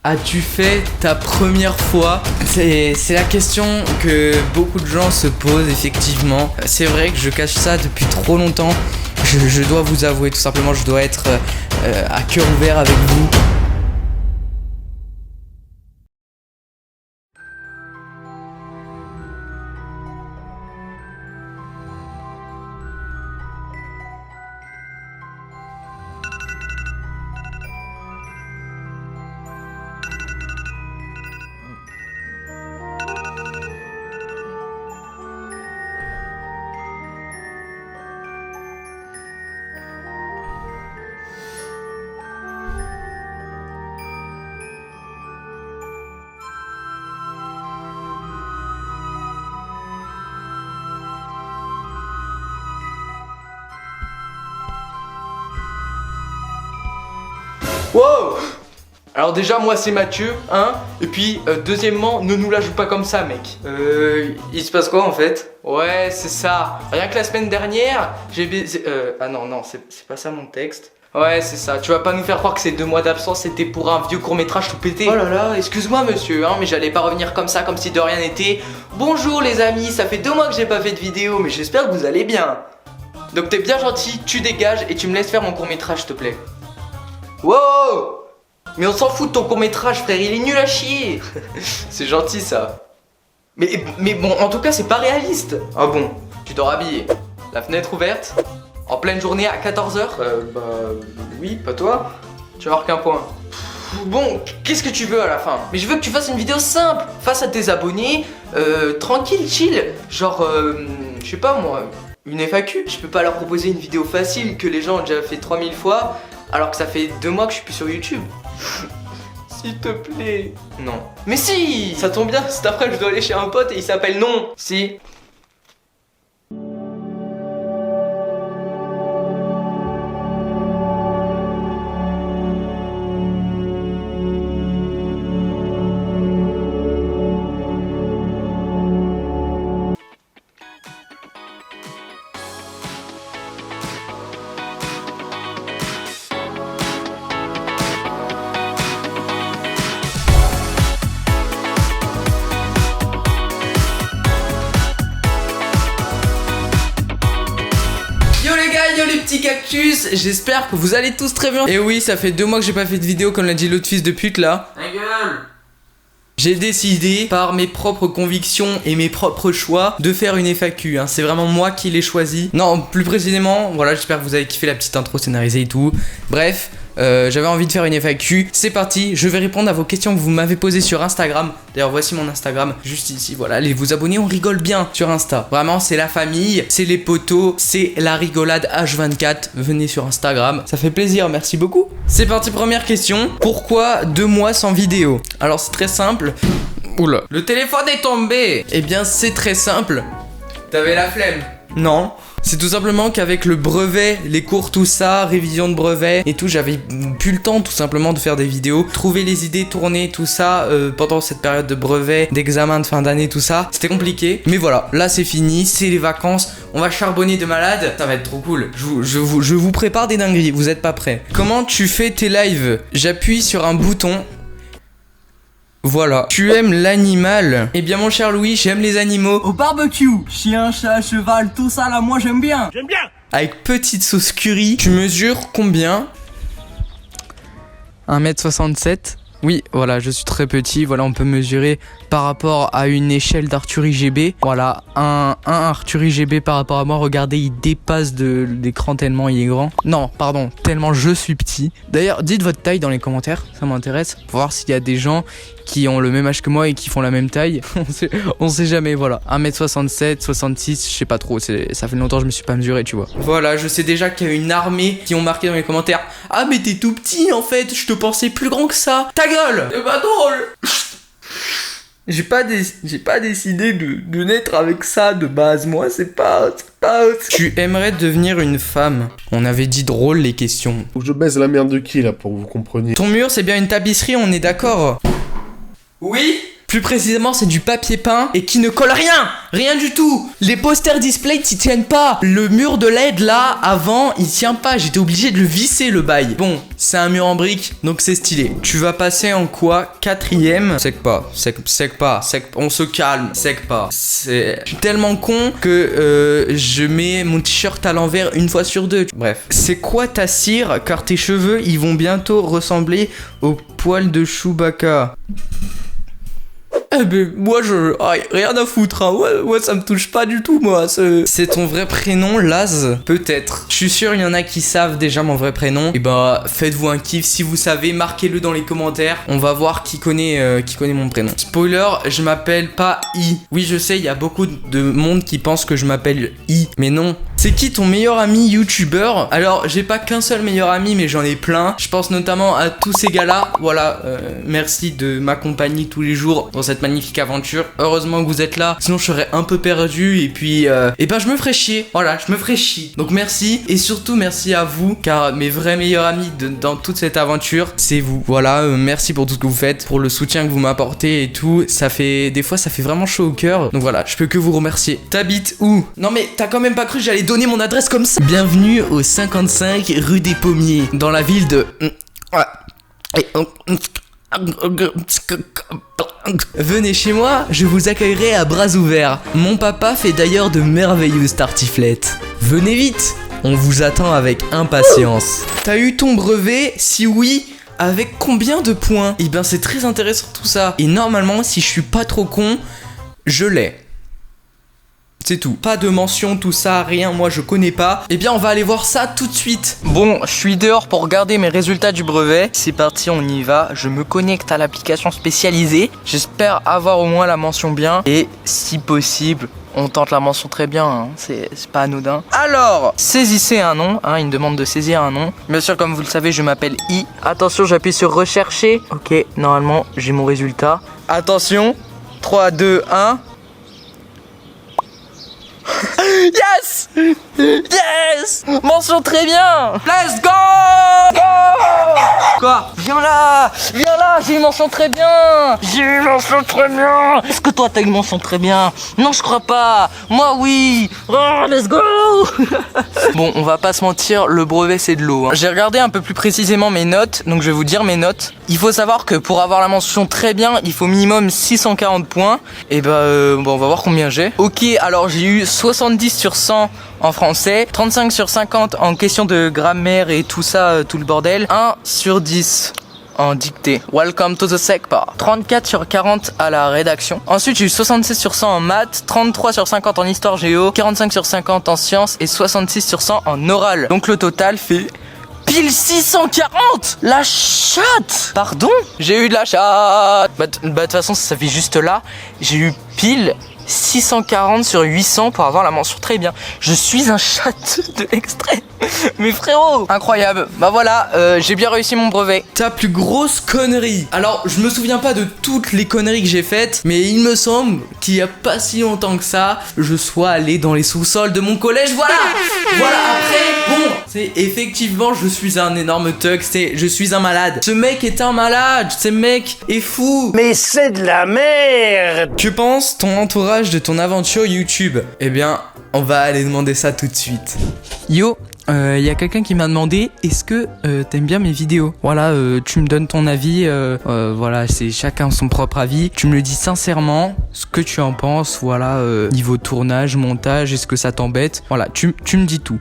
as-tu fait ta première fois? C'est la question que beaucoup de gens se posent effectivement. C'est vrai que je cache ça depuis trop longtemps. Je dois vous avouer tout simplement, je dois être à cœur ouvert avec vous. Wow! Alors déjà moi c'est Mathieu, hein. Et puis deuxièmement, ne nous la joue pas comme ça mec. Il se passe quoi en fait? Ouais c'est ça. Rien que la semaine dernière, j'ai baisé... Ah non, c'est pas ça mon texte. Ouais c'est ça, tu vas pas nous faire croire que ces 2 mois d'absence c'était pour un vieux court-métrage tout pété. Oh là là, excuse-moi monsieur, hein, mais j'allais pas revenir comme ça, comme si de rien n'était. Bonjour les amis, ça fait 2 mois que j'ai pas fait de vidéo, mais j'espère que vous allez bien. Donc t'es bien gentil, tu dégages et tu me laisses faire mon court-métrage s'il te plaît. Wow! Mais on s'en fout de ton court-métrage frère, il est nul à chier. C'est gentil ça. Mais bon, en tout cas c'est pas réaliste. Ah bon, tu dors habillé, la fenêtre ouverte, en pleine journée à 14h. Bah oui, pas toi. Tu vas marquer un point. Bon, qu'est-ce que tu veux à la fin? Mais je veux que tu fasses une vidéo simple, face à tes abonnés, tranquille, chill. Genre, je sais pas moi, une FAQ. Je peux pas leur proposer une vidéo facile que les gens ont déjà fait 3000 fois. Alors que ça fait 2 mois que je suis plus sur YouTube. S'il te plaît. Non. Mais si! Ça tombe bien, cet après je dois aller chez un pote et il s'appelle Non. Si. Yo les petits cactus, j'espère que vous allez tous très bien. Et oui, ça fait 2 mois que j'ai pas fait de vidéo comme l'a dit l'autre fils de pute là. Ta gueule. J'ai décidé par mes propres convictions et mes propres choix de faire une FAQ, hein. C'est vraiment moi qui l'ai choisi. Non, plus précisément, voilà, j'espère que vous avez kiffé la petite intro scénarisée et tout. Bref, j'avais envie de faire une FAQ. C'est parti, je vais répondre à vos questions que vous m'avez posées sur Instagram. D'ailleurs, voici mon Instagram, juste ici, voilà. Allez vous abonner, on rigole bien sur Insta. Vraiment, c'est la famille, c'est les potos, c'est la rigolade H24. Venez sur Instagram, ça fait plaisir, merci beaucoup. C'est parti, première question. Pourquoi 2 mois sans vidéo? Alors, c'est très simple. Oula, le téléphone est tombé. Eh bien, c'est très simple. T'avais la flemme? Non. C'est tout simplement qu'avec le brevet, les cours, tout ça, révision de brevet et tout, j'avais plus le temps tout simplement de faire des vidéos, trouver les idées, tourner tout ça pendant cette période de brevet, d'examen de fin d'année, tout ça. C'était compliqué, mais voilà, là c'est fini, c'est les vacances, on va charbonner de malade, ça va être trop cool. Je vous prépare des dingueries, vous êtes pas prêts. Comment tu fais tes lives? J'appuie sur un bouton. Voilà. Tu aimes l'animal? Eh bien mon cher Louis, j'aime les animaux. Au barbecue, chien, chat, cheval, tout ça là, moi j'aime bien. J'aime bien. Avec petite sauce curry. Tu mesures combien? 1m67. Oui, voilà, je suis très petit. Voilà, on peut mesurer par rapport à une échelle d'Arthur IGB. Voilà, un Arthur IGB par rapport à moi. Regardez, il dépasse de l'écran tellement il est grand. Non, pardon, tellement je suis petit. D'ailleurs, dites votre taille dans les commentaires, ça m'intéresse. Pour voir s'il y a des gens qui ont le même âge que moi et qui font la même taille. on sait jamais, voilà. 1m67, 66, je sais pas trop. Ça fait longtemps que je me suis pas mesuré, tu vois. Voilà, je sais déjà qu'il y a une armée qui ont marqué dans les commentaires: ah mais t'es tout petit en fait, je te pensais plus grand que ça. Ta gueule! C'est pas drôle. J'ai pas décidé de naître avec ça de base, moi c'est pas... Tu aimerais devenir une femme? On avait dit drôle les questions. Faut que je baise la merde de qui là pour que vous compreniez? Ton mur c'est bien une tapisserie, on est d'accord? Oui? Plus précisément, c'est du papier peint et qui ne colle rien. Rien du tout. Les posters display ils tiennent pas. Le mur de LED là, avant, il tient pas. J'étais obligé de le visser le bail. Bon, c'est un mur en briques, donc c'est stylé. Tu vas passer en quoi? 4ème. Sec pas. On se calme. Sec pas. Je suis tellement con que je mets mon t-shirt à l'envers une fois sur deux. Bref. C'est quoi ta cire? Car tes cheveux, ils vont bientôt ressembler aux poils de Chewbacca. Eh ben, moi rien à foutre, hein. Ouais, ça me touche pas du tout, moi. C'est ton vrai prénom, Laz? Peut-être. Je suis sûr, il y en a qui savent déjà mon vrai prénom. Et bah, faites-vous un kiff. Si vous savez, marquez-le dans les commentaires. On va voir qui connaît mon prénom. Spoiler, je m'appelle pas I. Oui, je sais, il y a beaucoup de monde qui pense que je m'appelle I. Mais non. C'est qui ton meilleur ami youtubeur? Alors, j'ai pas qu'un seul meilleur ami, mais j'en ai plein. Je pense notamment à tous ces gars-là. Voilà, merci de m'accompagner tous les jours dans cette magnifique aventure. Heureusement que vous êtes là, sinon je serais un peu perdu et puis je me ferais chier. Voilà, je me ferais chier. Donc merci et surtout merci à vous car mes vrais meilleurs amis dans toute cette aventure, c'est vous. Voilà, merci pour tout ce que vous faites, pour le soutien que vous m'apportez et tout. Des fois ça fait vraiment chaud au cœur. Donc voilà, je peux que vous remercier. T'habites où? Non mais t'as quand même pas cru que j'allais donner mon adresse comme ça? Bienvenue au 55 rue des Pommiers, dans la ville de... Venez chez moi, je vous accueillerai à bras ouverts. Mon papa fait d'ailleurs de merveilleuses tartiflettes. Venez vite, on vous attend avec impatience. T'as eu ton brevet? Si oui, avec combien de points? Eh ben c'est très intéressant tout ça. Et normalement, si je suis pas trop con, je l'ai. C'est tout. Pas de mention, tout ça, rien, moi je connais pas. Eh bien on va aller voir ça tout de suite. Bon, je suis dehors pour regarder mes résultats du brevet. C'est parti, on y va. Je me connecte à l'application spécialisée. J'espère avoir au moins la mention bien. Et si possible, on tente la mention très bien, hein. C'est pas anodin. Alors, saisissez un nom, hein, il me demande de saisir un nom. Bien sûr, comme vous le savez, je m'appelle I. Attention, j'appuie sur rechercher. Ok, normalement, j'ai mon résultat. Attention, 3, 2, 1... Yes! Yes! Mention très bien! Let's go! Go! Quoi? Viens là, j'ai une mention très bien! Est-ce que toi t'as une mention très bien? Non, je crois pas! Moi oui! Oh, let's go! Bon, on va pas se mentir, le brevet c'est de l'eau, hein. J'ai regardé un peu plus précisément mes notes, donc je vais vous dire mes notes. Il faut savoir que pour avoir la mention très bien, il faut minimum 640 points. Et bon, on va voir combien j'ai. Ok, alors j'ai eu 70 sur 100 en français, 35 sur 50 en question de grammaire et tout ça, tout le bordel, 1 sur 10 en dictée. Welcome to the SECPA. 34 sur 40 à la rédaction. Ensuite, j'ai eu 76 sur 100 en maths, 33 sur 50 en histoire géo, 45 sur 50 en sciences et 66 sur 100 en oral. Donc le total fait... pile 640! La chatte! Pardon? J'ai eu de la chatte! Bah de toute façon, ça fait juste là. J'ai eu pile 640 sur 800 pour avoir la mention très bien. Je suis un chat de l'extrême. Mais frérot, incroyable. Bah voilà, j'ai bien réussi mon brevet. Ta plus grosse connerie. Alors, je me souviens pas de toutes les conneries que j'ai faites, mais il me semble qu'il y a pas si longtemps que ça, je sois allé dans les sous-sols de mon collège. Voilà. Voilà, après, bon, c'est effectivement, je suis un énorme thug, je suis un malade. Ce mec est un malade, ce mec est fou. Mais c'est de la merde. Que pense ton entourage de ton aventure YouTube? Eh bien, on va aller demander ça tout de suite. Yo, y a quelqu'un qui m'a demandé est-ce que t'aimes bien mes vidéos? Voilà, tu me donnes ton avis, voilà, c'est chacun son propre avis. Tu me le dis sincèrement, ce que tu en penses, voilà, niveau tournage, montage, est-ce que ça t'embête? Voilà, tu me dis tout.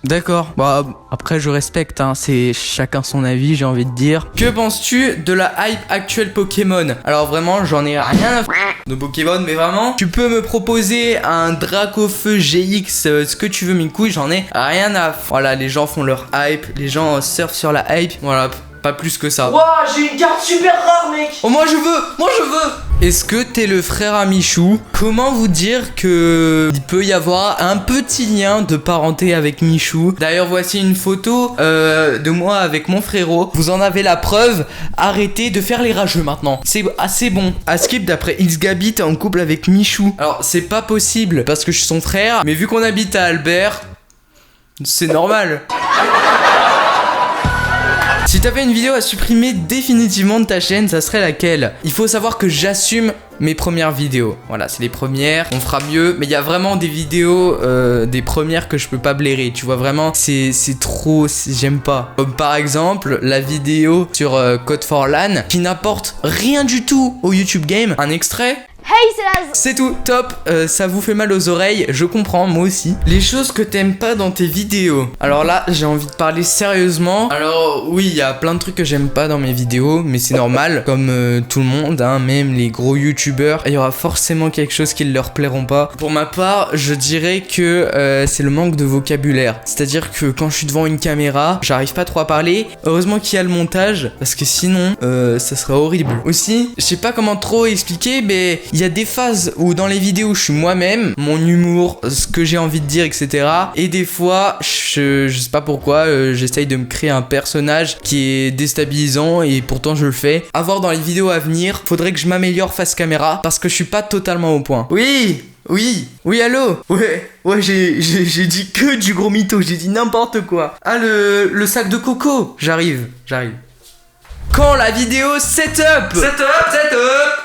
D'accord, bah après je respecte, hein, c'est chacun son avis, j'ai envie de dire. Que penses-tu de la hype actuelle Pokémon? Alors vraiment, j'en ai rien à foutre de Pokémon, mais vraiment, tu peux me proposer un Dracofeu GX, ce que tu veux, mes couilles, j'en ai rien à foutre. Voilà, les gens font leur hype, les gens surfent sur la hype, voilà. pas plus que ça. Ouah, j'ai une carte super rare, mec. Oh, moi je veux. Est-ce que t'es le frère à Michou? Comment vous dire que il peut y avoir un petit lien de parenté avec Michou? D'ailleurs, voici une photo de moi avec mon frérot. Vous en avez la preuve. Arrêtez de faire les rageux maintenant. C'est assez bon. Askip, d'après Xgabi, t'es en couple avec Michou. Alors, c'est pas possible parce que je suis son frère. Mais vu qu'on habite à Albert, c'est normal. Si t'avais une vidéo à supprimer définitivement de ta chaîne, ça serait laquelle? Il faut savoir que j'assume mes premières vidéos. Voilà, c'est les premières, on fera mieux. Mais il y a vraiment des vidéos, des premières que je peux pas blairer. Tu vois, vraiment, c'est trop, j'aime pas. Comme par exemple, la vidéo sur Code for LAN, qui n'apporte rien du tout au YouTube Game. Un extrait. Hey, c'est Laz. C'est tout, top, ça vous fait mal aux oreilles, je comprends, moi aussi. Les choses que t'aimes pas dans tes vidéos. Alors là, j'ai envie de parler sérieusement. Alors oui, il y a plein de trucs que j'aime pas dans mes vidéos, mais c'est normal, comme tout le monde, hein, même les gros youtubeurs, il y aura forcément quelque chose qui ne leur plairont pas. Pour ma part, je dirais que c'est le manque de vocabulaire. C'est-à-dire que quand je suis devant une caméra, j'arrive pas trop à parler. Heureusement qu'il y a le montage, parce que sinon, ça serait horrible. Aussi, je sais pas comment trop expliquer, mais il y a des phases où dans les vidéos je suis moi-même, mon humour, ce que j'ai envie de dire, etc. Et des fois, je sais pas pourquoi, j'essaye de me créer un personnage qui est déstabilisant et pourtant je le fais. À voir dans les vidéos à venir, faudrait que je m'améliore face caméra parce que je suis pas totalement au point. Oui, allô. Ouais, j'ai dit que du gros mytho, j'ai dit n'importe quoi. Ah, le sac de coco, j'arrive. Quand la vidéo setup.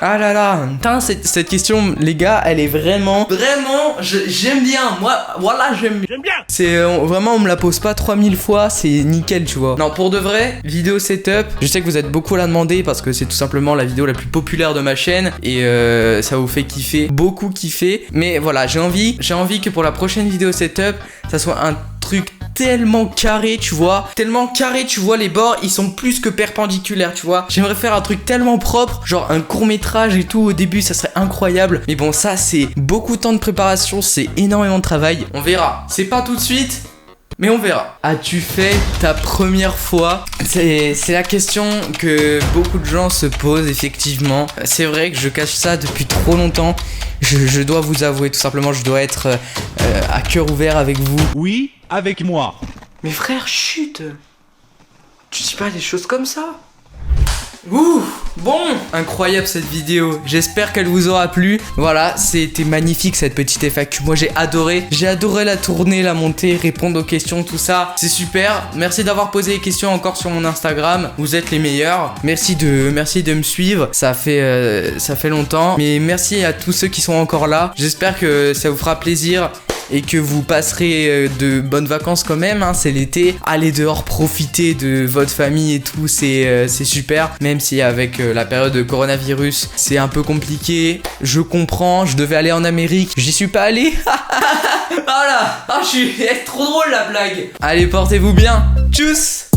Ah là là, putain, cette question, les gars, elle est vraiment, j'aime bien. Moi, voilà, j'aime bien. C'est vraiment, on me la pose pas 3000 fois, c'est nickel, tu vois. Non, pour de vrai, vidéo setup, je sais que vous êtes beaucoup à la demander parce que c'est tout simplement la vidéo la plus populaire de ma chaîne et ça vous fait kiffer, beaucoup kiffer. Mais voilà, j'ai envie que pour la prochaine vidéo setup, ça soit un truc tellement carré, tu vois, les bords ils sont plus que perpendiculaires, tu vois. J'aimerais faire un truc tellement propre, genre un court-métrage et tout au début, ça serait incroyable. Mais bon, ça c'est beaucoup de temps de préparation, c'est énormément de travail. On verra, c'est pas tout de suite, mais on verra. As-tu fait ta première fois? C'est la question que beaucoup de gens se posent, effectivement. C'est vrai que je cache ça depuis trop longtemps. Je dois vous avouer, tout simplement, je dois être à cœur ouvert avec vous. Oui, avec moi. Mais frère, chut! Tu dis pas des choses comme ça? Ouh, bon, incroyable cette vidéo, j'espère qu'elle vous aura plu. Voilà, c'était magnifique cette petite FAQ, moi j'ai adoré la tourner, la monter, répondre aux questions, tout ça, c'est super. Merci d'avoir posé les questions encore sur mon Instagram, vous êtes les meilleurs. Merci de me suivre, ça fait longtemps, mais merci à tous ceux qui sont encore là. J'espère que ça vous fera plaisir et que vous passerez de bonnes vacances quand même, hein, c'est l'été. Allez dehors, profitez de votre famille et tout, c'est super. Même si avec la période de coronavirus, c'est un peu compliqué. Je comprends, je devais aller en Amérique, j'y suis pas allé. Voilà, je suis trop drôle la blague. Allez, portez-vous bien. Tchuss.